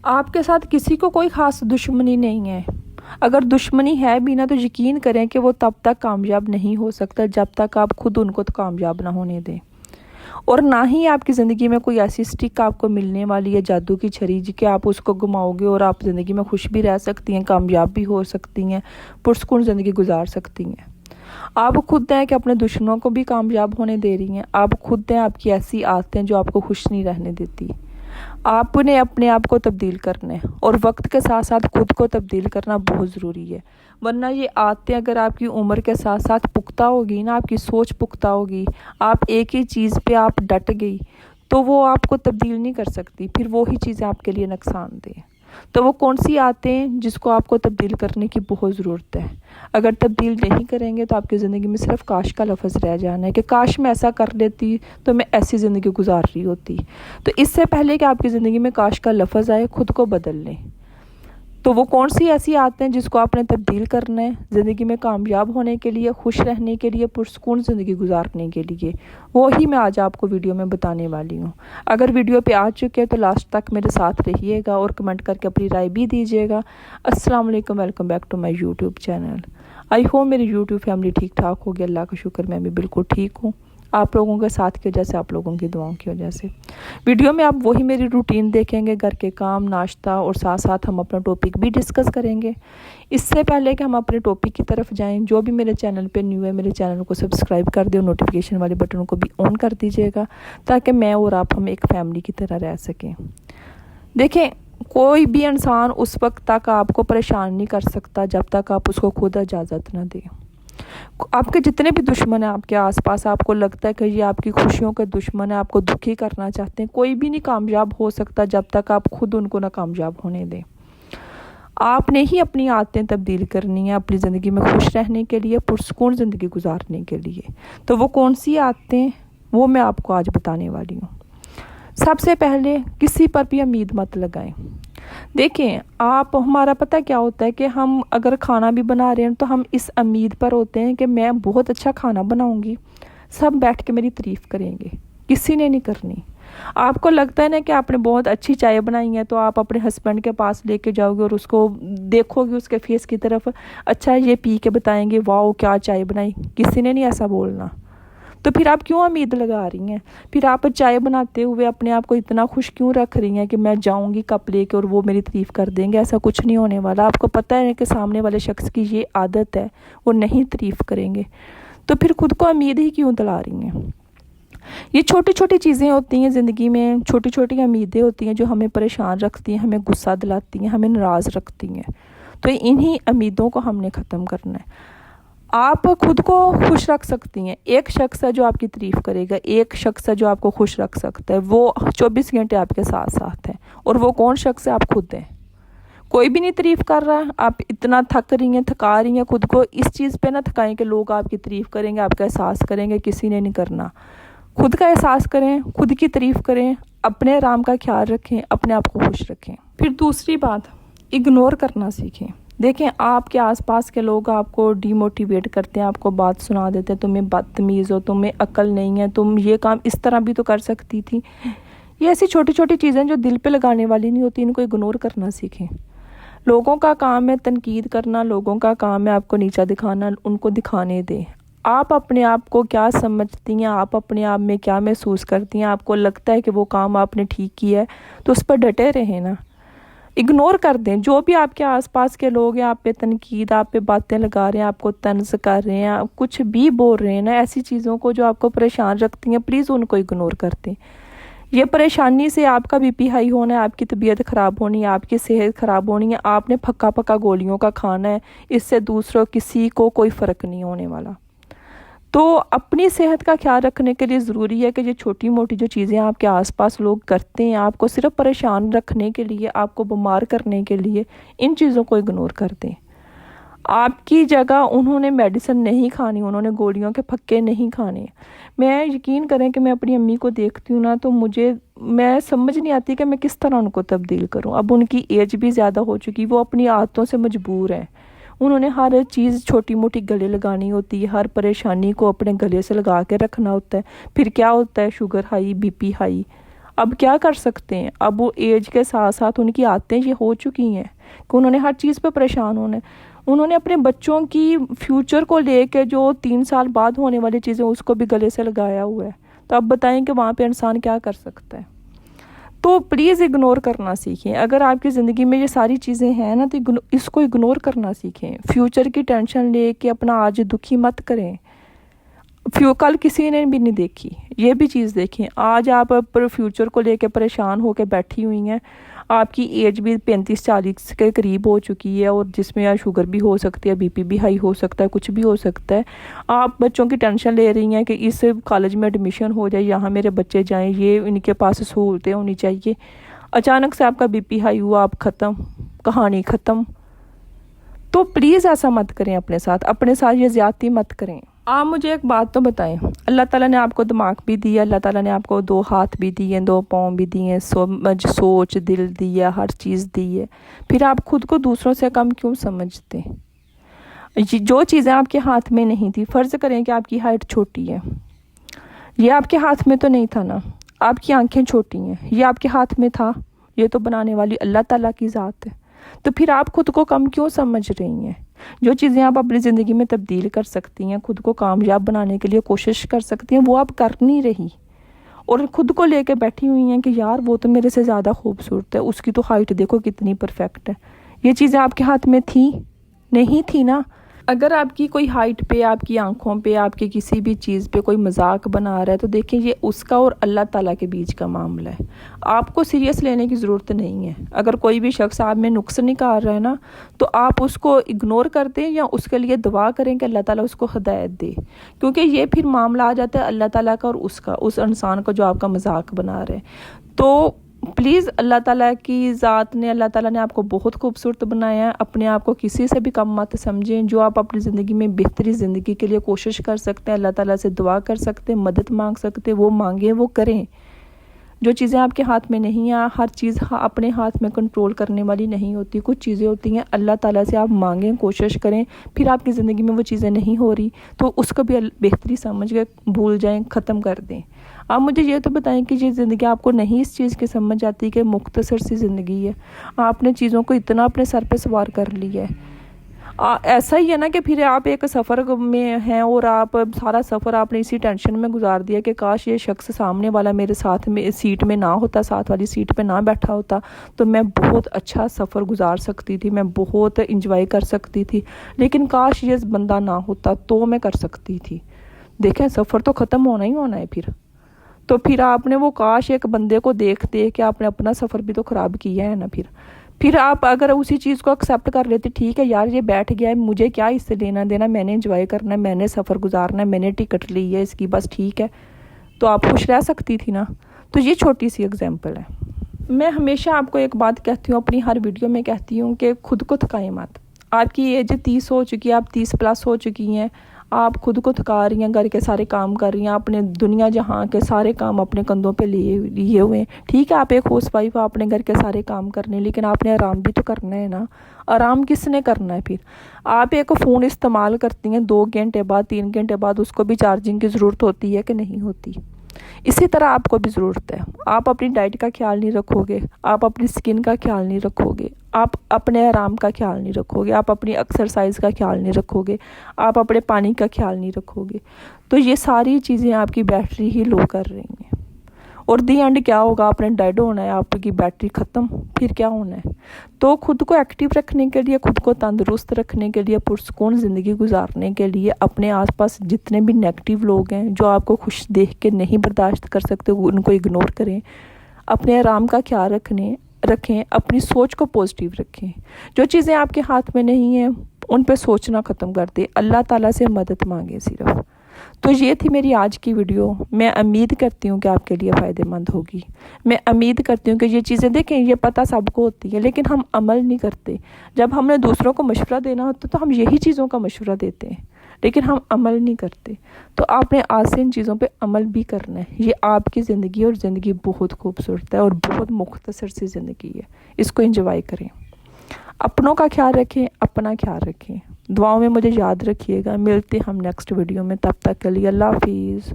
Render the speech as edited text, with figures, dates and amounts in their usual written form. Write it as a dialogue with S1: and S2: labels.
S1: آپ کے ساتھ کسی کو کوئی خاص دشمنی نہیں ہے. اگر دشمنی ہے بھی نا تو یقین کریں کہ وہ تب تک کامیاب نہیں ہو سکتا جب تک آپ خود ان کو کامیاب نہ ہونے دیں. اور نہ ہی آپ کی زندگی میں کوئی ایسی سٹک آپ کو ملنے والی ہے جادو کی چھری کہ آپ اس کو گھماؤ گے اور آپ زندگی میں خوش بھی رہ سکتی ہیں، کامیاب بھی ہو سکتی ہیں، پرسکون زندگی گزار سکتی ہیں. آپ خود ہیں کہ اپنے دشمنوں کو بھی کامیاب ہونے دے رہی ہیں. آپ خود ہیں آپ کی ایسی عادتیں جو آپ کو خوش نہیں رہنے دیتی. آپ نے اپنے آپ کو تبدیل کرنا ہے اور وقت کے ساتھ ساتھ خود کو تبدیل کرنا بہت ضروری ہے. ورنہ یہ عادتیں اگر آپ کی عمر کے ساتھ ساتھ پختہ ہوگی نا، آپ کی سوچ پختہ ہوگی، آپ ایک ہی چیز پہ آپ ڈٹ گئی تو وہ آپ کو تبدیل نہیں کر سکتی، پھر وہی چیزیں آپ کے لیے نقصان دہ. تو وہ کون سی عادتیں ہیں جس کو آپ کو تبدیل کرنے کی بہت ضرورت ہے. اگر تبدیل نہیں کریں گے تو آپ کی زندگی میں صرف کاش کا لفظ رہ جانا ہے کہ کاش میں ایسا کر لیتی تو میں ایسی زندگی گزار رہی ہوتی. تو اس سے پہلے کہ آپ کی زندگی میں کاش کا لفظ آئے، خود کو بدل لیں. تو وہ کون سی ایسی عادتیں ہیں جس کو آپ نے تبدیل کرنا ہے زندگی میں کامیاب ہونے کے لیے، خوش رہنے کے لیے، پرسکون زندگی گزارنے کے لیے، وہی میں آج آپ کو ویڈیو میں بتانے والی ہوں. اگر ویڈیو پہ آ چکے تو لاسٹ تک میرے ساتھ رہیے گا اور کمنٹ کر کے اپنی رائے بھی دیجیے گا. السلام علیکم، welcome back to my YouTube channel. I hope میری یوٹیوب فیملی ٹھیک ٹھاک ہوگی. اللہ کا شکر میں بھی بالکل ٹھیک ہوں، آپ لوگوں کے ساتھ کی وجہ سے، آپ لوگوں کی دعاؤں کی وجہ سے. ویڈیو میں آپ وہی میری روٹین دیکھیں گے، گھر کے کام، ناشتہ، اور ساتھ ساتھ ہم اپنا ٹاپک بھی ڈسکس کریں گے. اس سے پہلے کہ ہم اپنے ٹاپک کی طرف جائیں، جو بھی میرے چینل پہ نیو ہے میرے چینل کو سبسکرائب کر دیں اور نوٹیفیکیشن والے بٹن کو بھی آن کر دیجیے گا تاکہ میں اور آپ ہم ایک فیملی کی طرح رہ سکیں. دیکھیں، کوئی بھی انسان اس وقت تک آپ کو پریشان نہیں کر سکتا جب تک آپ اس کو خود اجازت نہ دیں. آپ کے جتنے بھی دشمن ہیں آپ کے آس پاس، آپ کو لگتا ہے کہ یہ آپ کی خوشیوں کے دشمن ہیں، آپ کو دکھی کرنا چاہتے ہیں، کوئی بھی نہیں کامیاب ہو سکتا جب تک آپ خود ان کو نہ کامیاب ہونے دیں. آپ نے ہی اپنی عادتیں تبدیل کرنی ہیں اپنی زندگی میں خوش رہنے کے لیے، پرسکون زندگی گزارنے کے لیے. تو وہ کون سی عادتیں، وہ میں آپ کو آج بتانے والی ہوں. سب سے پہلے کسی پر بھی امید مت لگائیں. دیکھیں، آپ ہمارا پتہ کیا ہوتا ہے کہ ہم اگر کھانا بھی بنا رہے ہیں تو ہم اس امید پر ہوتے ہیں کہ میں بہت اچھا کھانا بناؤں گی، سب بیٹھ کے میری تعریف کریں گے. کسی نے نہیں کرنی. آپ کو لگتا ہے نا کہ آپ نے بہت اچھی چائے بنائی ہے تو آپ اپنے ہسبینڈ کے پاس لے کے جاؤ گے اور اس کو دیکھو گے اس کے فیس کی طرف، اچھا یہ پی کے بتائیں گے واؤ کیا چائے بنائی. کسی نے نہیں ایسا بولنا. تو پھر آپ کیوں امید لگا رہی ہیں؟ پھر آپ چائے بناتے ہوئے اپنے آپ کو اتنا خوش کیوں رکھ رہی ہیں کہ میں جاؤں گی کپ لے کے اور وہ میری تعریف کر دیں گے؟ ایسا کچھ نہیں ہونے والا. آپ کو پتہ ہے کہ سامنے والے شخص کی یہ عادت ہے، وہ نہیں تعریف کریں گے. تو پھر خود کو امید ہی کیوں دلا رہی ہیں؟ یہ چھوٹی چھوٹی چیزیں ہوتی ہیں زندگی میں، چھوٹی چھوٹی امیدیں ہوتی ہیں جو ہمیں پریشان رکھتی ہیں، ہمیں غصہ دلاتی ہیں، ہمیں ناراض رکھتی ہیں. تو انہی امیدوں کو ہم نے ختم کرنا ہے. آپ خود کو خوش رکھ سکتی ہیں. ایک شخص ہے جو آپ کی تعریف کرے گا، ایک شخص ہے جو آپ کو خوش رکھ سکتا ہے، وہ 24 گھنٹے آپ کے ساتھ ساتھ ہے. اور وہ کون شخص ہے؟ آپ خود ہیں. کوئی بھی نہیں تعریف کر رہا ہے. آپ اتنا تھک رہی ہیں، تھکا رہی ہیں خود کو. اس چیز پہ نہ تھکائیں کہ لوگ آپ کی تعریف کریں گے، آپ کا احساس کریں گے. کسی نے نہیں کرنا. خود کا احساس کریں، خود کی تعریف کریں، اپنے آرام کا خیال رکھیں، اپنے آپ کو خوش رکھیں. پھر دوسری بات، اگنور کرنا سیکھیں. دیکھیں، آپ کے آس پاس کے لوگ آپ کو ڈی موٹیویٹ کرتے ہیں، آپ کو بات سنا دیتے ہیں، تمہیں بدتمیز ہو، تمہیں عقل نہیں ہے، تم یہ کام اس طرح بھی تو کر سکتی تھی. یہ ایسی چھوٹی چھوٹی چیزیں جو دل پہ لگانے والی نہیں ہوتی، ان کو اگنور کرنا سیکھیں. لوگوں کا کام ہے تنقید کرنا، لوگوں کا کام ہے آپ کو نیچا دکھانا. ان کو دکھانے دیں. آپ اپنے آپ کو کیا سمجھتی ہیں، آپ اپنے آپ میں کیا محسوس کرتی ہیں، آپ کو لگتا ہے کہ وہ کام آپ نے ٹھیک کیا ہے تو اس پر ڈٹے رہیں نا. اگنور کر دیں. جو بھی آپ کے آس پاس کے لوگ ہیں آپ پہ تنقید، آپ پہ باتیں لگا رہے ہیں، آپ کو طنز کر رہے ہیں، آپ کچھ بھی بول رہے ہیں نا، ایسی چیزوں کو جو آپ کو پریشان رکھتی ہیں، پلیز ان کو اگنور کر دیں. یہ پریشانی سے آپ کا بی پی ہائی ہونا ہے، آپ کی طبیعت خراب ہونی ہے، آپ کی صحت خراب ہونی ہے. آپ نے پھکا پکا گولیوں کا کھانا ہے. اس سے دوسروں کسی کو کوئی فرق نہیں ہونے والا. تو اپنی صحت کا خیال رکھنے کے لیے ضروری ہے کہ یہ چھوٹی موٹی جو چیزیں آپ کے آس پاس لوگ کرتے ہیں آپ کو صرف پریشان رکھنے کے لیے، آپ کو بیمار کرنے کے لیے، ان چیزوں کو اگنور کر دیں. آپ کی جگہ انہوں نے میڈیسن نہیں کھانی، انہوں نے گولیوں کے پھکے نہیں کھانے. میں یقین کریں کہ میں اپنی امی کو دیکھتی ہوں نا تو میں سمجھ نہیں آتی کہ میں کس طرح ان کو تبدیل کروں. اب ان کی ایج بھی زیادہ ہو چکی، وہ اپنی عادتوں سے مجبور ہیں. انہوں نے ہر چیز چھوٹی موٹی گلے لگانی ہوتی ہے، ہر پریشانی کو اپنے گلے سے لگا کے رکھنا ہوتا ہے. پھر کیا ہوتا ہے؟ Sugar high, B P high. اب کیا کر سکتے ہیں؟ اب وہ ایج کے ساتھ ساتھ ان کی عادتیں یہ ہو چکی ہیں کہ انہوں نے ہر چیز پہ پریشان ہونا ہے۔ انہوں نے اپنے بچوں کی فیوچر کو لے کے جو 3 سال بعد ہونے والی چیزیں اس کو بھی گلے سے لگایا ہوا ہے۔ تو اب بتائیں کہ وہاں پہ انسان کیا کر سکتا ہے؟ تو پلیز اگنور کرنا سیکھیں۔ اگر آپ کی زندگی میں یہ ساری چیزیں ہیں نا تو اس کو اگنور کرنا سیکھیں۔ فیوچر کی ٹینشن لے کے اپنا آج دکھی مت کریں۔ کل کسی نے بھی نہیں دیکھی، یہ بھی چیز دیکھیں۔ آج آپ فیوچر کو لے کے پریشان ہو کے بیٹھی ہوئی ہیں، آپ کی ایج بھی 35-40 کے قریب ہو چکی ہے، اور جس میں شوگر بھی ہو سکتی ہے، بی پی بھی ہائی ہو سکتا ہے، کچھ بھی ہو سکتا ہے۔ آپ بچوں کی ٹینشن لے رہی ہیں کہ اس کالج میں ایڈمیشن ہو جائے، یہاں میرے بچے جائیں، یہ ان کے پاس سہولتیں ہونی چاہیے۔ اچانک سے آپ کا بی پی ہائی ہوا، آپ ختم، کہانی ختم۔ تو پلیز ایسا مت کریں، اپنے ساتھ یہ زیادتی مت کریں۔ آپ مجھے ایک بات تو بتائیں، اللہ تعالیٰ نے آپ کو دماغ بھی دیا، اللہ تعالیٰ نے آپ کو 2 ہاتھ بھی دیے، 2 پاؤں بھی دیے، سوچ دل دی ہے، ہر چیز دی ہے، پھر آپ خود کو دوسروں سے کم کیوں سمجھتے؟ جو چیزیں آپ کے ہاتھ میں نہیں تھی، فرض کریں کہ آپ کی ہائٹ چھوٹی ہے، یہ آپ کے ہاتھ میں تو نہیں تھا نا، آپ کی آنکھیں چھوٹی ہیں، یہ آپ کے ہاتھ میں تھا، یہ تو بنانے والی اللہ تعالیٰ کی ذات ہے، تو پھر آپ خود کو کم کیوں سمجھ رہی ہیں؟ جو چیزیں آپ اپنی زندگی میں تبدیل کر سکتی ہیں، خود کو کامیاب بنانے کے لیے کوشش کر سکتی ہیں، وہ آپ کر نہیں رہی، اور خود کو لے کے بیٹھی ہوئی ہیں کہ یار وہ تو میرے سے زیادہ خوبصورت ہے، اس کی تو ہائٹ دیکھو کتنی پرفیکٹ ہے۔ یہ چیزیں آپ کے ہاتھ میں تھی نہیں تھی نا۔ اگر آپ کی کوئی ہائٹ پہ، آپ کی آنکھوں پہ، آپ کی کسی بھی چیز پہ کوئی مذاق بنا رہا ہے تو دیکھیں یہ اس کا اور اللہ تعالیٰ کے بیچ کا معاملہ ہے، آپ کو سیریس لینے کی ضرورت نہیں ہے۔ اگر کوئی بھی شخص آپ میں نقص نکال رہا ہے نا تو آپ اس کو اگنور کر دیں یا اس کے لیے دعا کریں کہ اللہ تعالیٰ اس کو ہدایت دے، کیونکہ یہ پھر معاملہ آ جاتا ہے اللہ تعالیٰ کا اور اس انسان کا جو آپ کا مذاق بنا رہے ہیں۔ تو پلیز اللہ تعالیٰ کی ذات نے، اللہ تعالیٰ نے آپ کو بہت خوبصورت بنایا ہے، اپنے آپ کو کسی سے بھی کم مت سمجھیں۔ جو آپ اپنی زندگی میں بہتری زندگی کے لیے کوشش کر سکتے ہیں، اللہ تعالیٰ سے دعا کر سکتے ہیں، مدد مانگ سکتے ہیں، وہ مانگیں، وہ کریں۔ جو چیزیں آپ کے ہاتھ میں نہیں ہیں، ہر چیز اپنے ہاتھ میں کنٹرول کرنے والی نہیں ہوتی، کچھ چیزیں ہوتی ہیں اللہ تعالیٰ سے آپ مانگیں، کوشش کریں، پھر آپ کی زندگی میں وہ چیزیں نہیں ہو رہی تو اس کو بھی بہتری سمجھ کے بھول جائیں، ختم کر دیں۔ آپ مجھے یہ تو بتائیں کہ یہ زندگی آپ کو نہیں اس چیز کی سمجھ آتی کہ مختصر سی زندگی ہے، آپ نے چیزوں کو اتنا اپنے سر پہ سوار کر لیا ہے۔ ایسا ہی ہے نا کہ پھر آپ ایک سفر میں ہیں اور آپ سارا سفر آپ نے اسی ٹینشن میں گزار دیا کہ کاش یہ شخص سامنے والا میرے ساتھ میں سیٹ میں نہ ہوتا، ساتھ والی سیٹ پہ نہ بیٹھا ہوتا تو میں بہت اچھا سفر گزار سکتی تھی، میں بہت انجوائے کر سکتی تھی، لیکن کاش یہ بندہ نہ ہوتا تو میں کر سکتی تھی۔ دیکھیں سفر تو ختم ہونا ہی ہونا ہے تو پھر آپ نے وہ کاش ایک بندے کو دیکھ کے آپ نے اپنا سفر بھی تو خراب کیا ہے نا۔ پھر آپ اگر اسی چیز کو ایکسیپٹ کر لیتے، ٹھیک ہے یار یہ بیٹھ گیا ہے، مجھے کیا اس سے لینا دینا، میں نے انجوائے کرنا ہے، میں نے سفر گزارنا ہے، میں نے ٹکٹ لی ہے اس کی، بس ٹھیک ہے، تو آپ خوش رہ سکتی تھی نا۔ تو یہ چھوٹی سی اگزامپل ہے۔ میں ہمیشہ آپ کو ایک بات کہتی ہوں، اپنی ہر ویڈیو میں کہتی ہوں کہ خود کو تھکائیں مت۔ آپ کی ایج 30 ہو چکی ہے، آپ 30+ ہو چکی ہیں، آپ خود کو تھکا رہی ہیں، گھر کے سارے کام کر رہی ہیں، اپنے دنیا جہاں کے سارے کام اپنے کندھوں پہ لیے ہوئے ہیں، ٹھیک ہے آپ ایک ہاؤس وائف، آپ نے گھر کے سارے کام کرنے، لیکن آپ نے آرام بھی تو کرنا ہے نا۔ آرام کس نے کرنا ہے؟ پھر آپ ایک فون استعمال کرتی ہیں 2 گھنٹے بعد، 3 گھنٹے بعد اس کو بھی چارجنگ کی ضرورت ہوتی ہے کہ نہیں ہوتی؟ اسی طرح آپ کو بھی ضرورت ہے۔ آپ اپنی ڈائٹ کا خیال نہیں رکھو گے، آپ اپنی سکن کا خیال نہیں رکھو گے، آپ اپنے آرام کا خیال نہیں رکھو گے، آپ اپنی ایکسرسائز کا خیال نہیں رکھو گے، آپ اپنے پانی کا خیال نہیں رکھو گے، تو یہ ساری چیزیں آپ کی بیٹری ہی لو کر رہی ہیں، اور دی اینڈ کیا ہوگا؟ آپ نے ڈیڈ ہونا ہے، آپ کی بیٹری ختم، پھر کیا ہونا ہے؟ تو خود کو ایکٹیو رکھنے کے لیے، خود کو تندرست رکھنے کے لیے، پرسکون زندگی گزارنے کے لیے اپنے آس پاس جتنے بھی نیگیٹو لوگ ہیں جو آپ کو خوش دیکھ کے نہیں برداشت کر سکتے، ان کو اگنور کریں، اپنے آرام کا خیال رکھیں، اپنی سوچ کو پازیٹیو رکھیں۔ جو چیزیں آپ کے ہاتھ میں نہیں ہیں ان پہ سوچنا ختم کر دیں، اللہ تعالیٰ سے مدد مانگیں صرف۔ تو یہ تھی میری آج کی ویڈیو، میں امید کرتی ہوں کہ آپ کے لیے فائدہ مند ہوگی۔ میں امید کرتی ہوں کہ یہ چیزیں، دیکھیں یہ پتہ سب کو ہوتی ہے لیکن ہم عمل نہیں کرتے۔ جب ہم نے دوسروں کو مشورہ دینا ہوتا تو ہم یہی چیزوں کا مشورہ دیتے ہیں، لیکن ہم عمل نہیں کرتے۔ تو آپ نے آج سے ان چیزوں پہ عمل بھی کرنا ہے۔ یہ آپ کی زندگی، اور زندگی بہت خوبصورت ہے اور بہت مختصر سی زندگی ہے، اس کو انجوائے کریں۔ اپنوں کا خیال رکھیں، اپنا خیال رکھیں، دعاؤں میں مجھے یاد رکھیے گا۔ ملتے ہم نیکسٹ ویڈیو میں، تب تک کے لیے اللہ حافظ۔